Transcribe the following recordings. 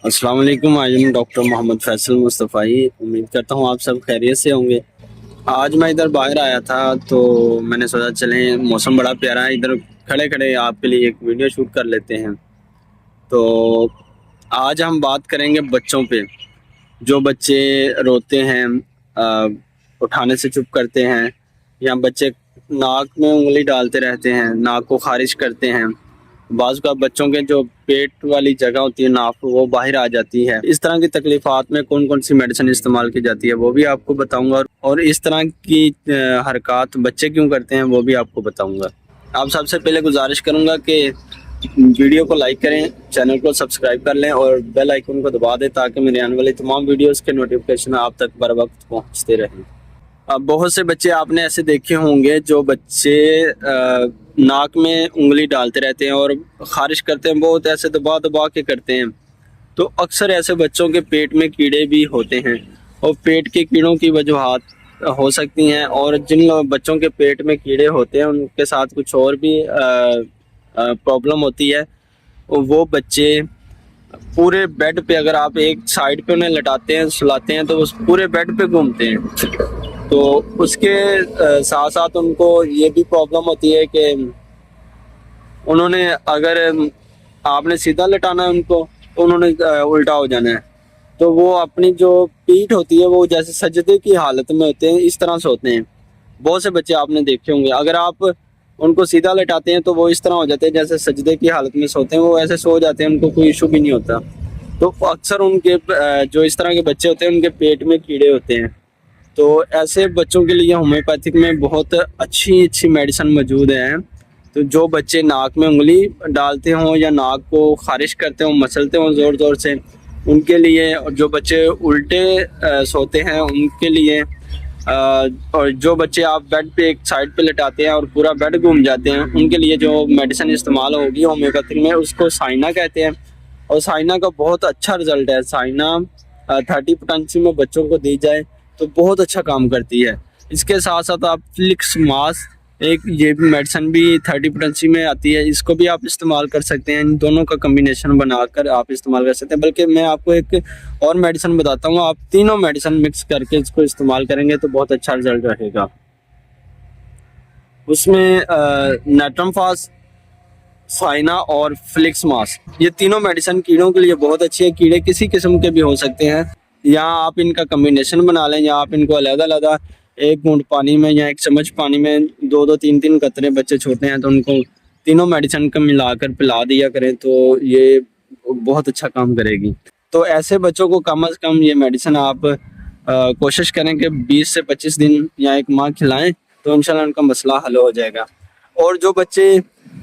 अस्सलाम वालेकुम। आज मैं डॉक्टर मोहम्मद फैसल मुस्तफ़ाई। उम्मीद करता हूँ आप सब खैरियत से होंगे। आज मैं इधर बाहर आया था तो मैंने सोचा चलें, मौसम बड़ा प्यारा है, इधर खड़े खड़े आपके लिए एक वीडियो शूट कर लेते हैं। तो आज हम बात करेंगे बच्चों पे। जो बच्चे रोते हैं, उठाने से चुप करते हैं, या बच्चे नाक में उंगली डालते रहते हैं, नाक को खारिज करते हैं। बाज़ का बच्चों के जो पेट वाली जगह होती है, नाक, वो बाहर आ जाती है। इस तरह की तकलीफात में कौन कौन सी मेडिसिन इस्तेमाल की जाती है वो भी आपको बताऊंगा, और इस तरह की हरकत बच्चे क्यों करते हैं वो भी आपको बताऊंगा। आप सबसे पहले गुजारिश करूंगा कि वीडियो को लाइक करें, चैनल को सब्सक्राइब कर लें और बेल आइकन को दबा दें ताकि मेरे आने वाली तमाम वीडियोस के नोटिफिकेशन आप तक बर वक्त पहुँचते रहें। अब बहुत से बच्चे आपने ऐसे देखे होंगे जो बच्चे नाक में उंगली डालते रहते हैं और खारिश करते हैं, बहुत ऐसे दबा दबा के करते हैं। तो अक्सर ऐसे बच्चों के पेट में कीड़े भी होते हैं और पेट के कीड़ों की वजूहात हो सकती हैं। और जिन बच्चों के पेट में कीड़े होते हैं उनके साथ कुछ और भी प्रॉब्लम होती है। वो बच्चे पूरे बेड पे, अगर आप एक साइड पे उन्हें लटाते हैं, सुलाते हैं, तो उस पूरे बेड पे घूमते हैं। तो उसके साथ साथ उनको ये भी प्रॉब्लम होती है कि उन्होंने, अगर आपने सीधा लटाना है उनको, तो उन्होंने उल्टा हो जाना है। तो वो अपनी जो पीठ होती है वो जैसे सजदे की हालत में होते हैं, इस तरह सोते हैं। बहुत से बच्चे आपने देखे होंगे, अगर आप उनको सीधा लटाते हैं तो वो इस तरह हो जाते हैं जैसे सजदे की हालत में सोते हैं। वो ऐसे सो जाते हैं, उनको कोई इशू भी नहीं होता। तो अक्सर उनके जो इस तरह के बच्चे होते हैं उनके पेट में कीड़े होते हैं। तो ऐसे बच्चों के लिए होम्योपैथिक में बहुत अच्छी मेडिसिन मौजूद है। तो जो बच्चे नाक में उंगली डालते हों या नाक को खारिश करते हों, मसलते हों ज़ोर ज़ोर से, उनके लिए, और जो बच्चे उल्टे सोते हैं उनके लिए, और जो बच्चे आप बेड पे एक साइड पे लटाते हैं और पूरा बेड घूम जाते हैं, उनके लिए जो मेडिसिन इस्तेमाल होगी होम्योपैथिक में, उसको साइना कहते हैं। और साइना का बहुत अच्छा रिजल्ट है। साइना 30 पोटेंसी में बच्चों को दी जाए तो बहुत अच्छा काम करती है। इसके साथ साथ आप फ्लिक्स मास, एक ये भी मेडिसिन भी 30 पोटेंसी में आती है, इसको भी आप इस्तेमाल कर सकते हैं। इन दोनों का कम्बिनेशन बनाकर आप इस्तेमाल कर सकते हैं। बल्कि मैं आपको एक और मेडिसिन बताता हूँ, आप तीनों मेडिसिन मिक्स करके इसको इस्तेमाल करेंगे तो बहुत अच्छा रिजल्ट रहेगा। उसमें नेट्रमफास, साइना और फ्लिक्स मास, ये तीनों मेडिसिन कीड़ों के लिए बहुत अच्छी है। कीड़े किसी किस्म के भी हो सकते हैं, या आप इनका कम्बिनेशन बना लें, या आप इनको अलग-अलग एक घूंट पानी में या एक चम्मच पानी में 2-2 3-3 कतरे, बच्चे छोटे हैं तो उनको तीनों मेडिसिन को मिलाकर पिला दिया करें तो ये बहुत अच्छा काम करेगी। तो ऐसे बच्चों को कम से कम ये मेडिसिन आप कोशिश करें कि 20 से 25 दिन या 1 माह खिलाएं, तो इंशाल्लाह उनका मसला हल हो जाएगा। और जो बच्चे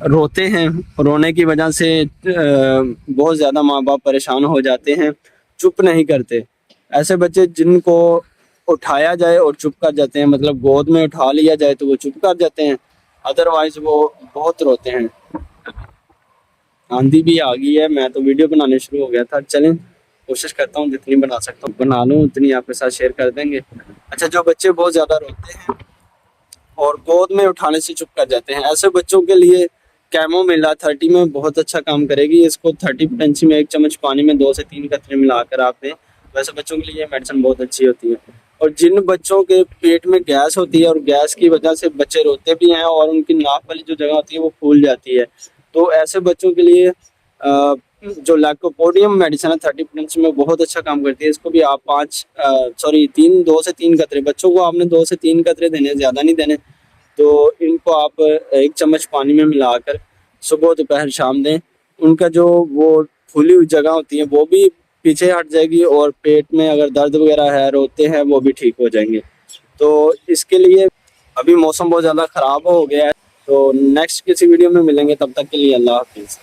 रोते हैं, रोने की वजह से बहुत ज़्यादा माँ बाप परेशान हो जाते हैं, चुप नहीं करते, ऐसे बच्चे जिनको उठाया जाए और चुप कर जाते हैं, मतलब गोद में उठा लिया जाए तो वो चुप कर जाते हैं, अदरवाइज वो बहुत रोते हैं। आंधी भी आ गई है, मैं तो वीडियो बनाने शुरू हो गया था। चलें, कोशिश करता हूँ जितनी बना सकता हूँ बना लूँ, उतनी आपके साथ शेयर कर देंगे। अच्छा, जो बच्चे बहुत ज़्यादा रोते हैं और गोद में उठाने से चुप कर जाते हैं, ऐसे बच्चों के लिए कैमोमिला 30 में बहुत अच्छा काम करेगी। इसको 30 पोटेंसी में 1 चम्मच पानी में 2 से 3 कतरे मिलाकर आप दें, वैसे बच्चों के लिए मेडिसिन बहुत अच्छी होती है। और जिन बच्चों के पेट में गैस होती है और गैस की वजह से बच्चे रोते भी हैं और उनकी नाक वाली जो जगह होती है वो फूल जाती है, तो ऐसे बच्चों के लिए जो लैकोपोडियम मेडिसिन है 30 पोटेंसी में बहुत अच्छा काम करती है। इसको भी आप 2 से 3 कतरे, बच्चों को आपने 2 से 3 कतरे देने, ज़्यादा नहीं देने। तो इनको आप 1 चम्मच पानी में मिलाकर सुबह दोपहर शाम दें। उनका जो वो फूली हुई जगह होती है वो भी पीछे हट जाएगी, और पेट में अगर दर्द वगैरह है, रोते हैं, वो भी ठीक हो जाएंगे। तो इसके लिए अभी मौसम बहुत ज़्यादा ख़राब हो गया है, तो नेक्स्ट किसी वीडियो में मिलेंगे, तब तक के लिए अल्लाह हाफिज़।